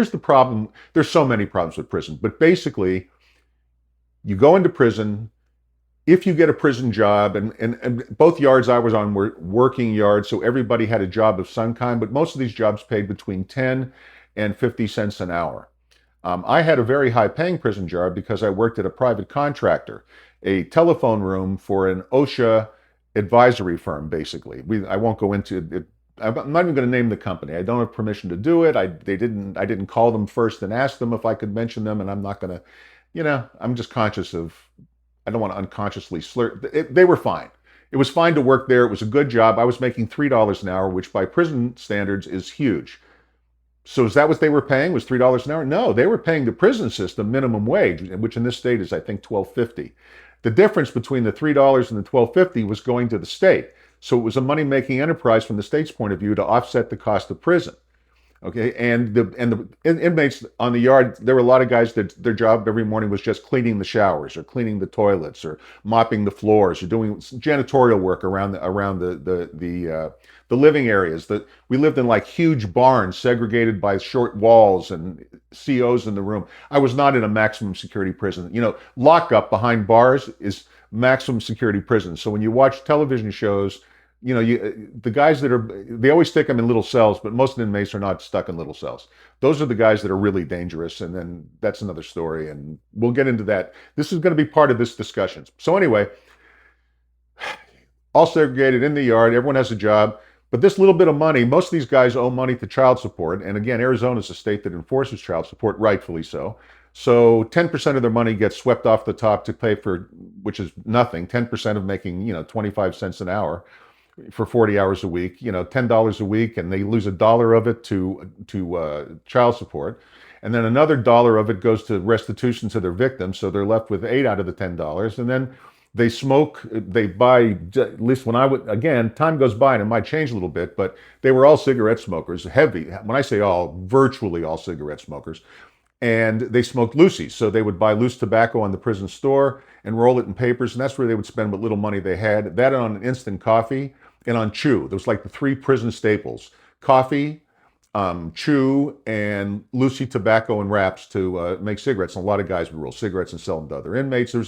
here's the problem. There's so many problems with prison, but basically, you go into prison. If you get a prison job, and both yards I was on were working yards, so everybody had a job of some kind, but most of these jobs paid between 10 and 50 cents an hour. I had a very high paying prison job because I worked at a private contractor, a telephone room for an OSHA advisory firm, basically. I won't go into it. I'm not even going to name the company. I don't have permission to do it. I didn't call them first and ask them if I could mention them, and I'm not going to, I'm just conscious of, I don't want to unconsciously slur. They were fine. It was fine to work there. It was a good job. I was making $3 an hour, which by prison standards is huge. So is that what they were paying? Was $3 an hour? No, they were paying the prison system minimum wage, which in this state is I think $12.50. The difference between the $3 and the $12.50 was going to the state. So it was a money-making enterprise from the state's point of view to offset the cost of prison. Okay, and the inmates on the yard, there were a lot of guys that their job every morning was just cleaning the showers or cleaning the toilets or mopping the floors or doing janitorial work around the living areas. That we lived in like huge barns segregated by short walls and COs in the room. I was not in a maximum security prison. Lockup behind bars is maximum security prison. So when you watch television shows, the guys they always stick them in little cells, but most inmates are not stuck in little cells. Those are the guys that are really dangerous, and then that's another story, and we'll get into that. This is going to be part of this discussion. So anyway, all segregated in the yard, everyone has a job, but this little bit of money, most of these guys owe money to child support, and again, Arizona is a state that enforces child support, rightfully so. So 10% of their money gets swept off the top to pay for, which is nothing, 10% of making, 25 cents an hour for 40 hours a week, $10 a week, and they lose $1 of it to child support. And then another dollar of it goes to restitution to their victims. So they're left with 8 out of the $10. And then they smoke, they buy, at least when I would, again, time goes by and it might change a little bit, but they were all cigarette smokers, heavy. When I say all, virtually all cigarette smokers. And they smoked loosies. So they would buy loose tobacco on the prison store and roll it in papers. And that's where they would spend what little money they had. That on instant coffee and on chew. There was like the 3 prison staples: coffee, chew, and loosie tobacco and wraps to make cigarettes. And a lot of guys would roll cigarettes and sell them to other inmates.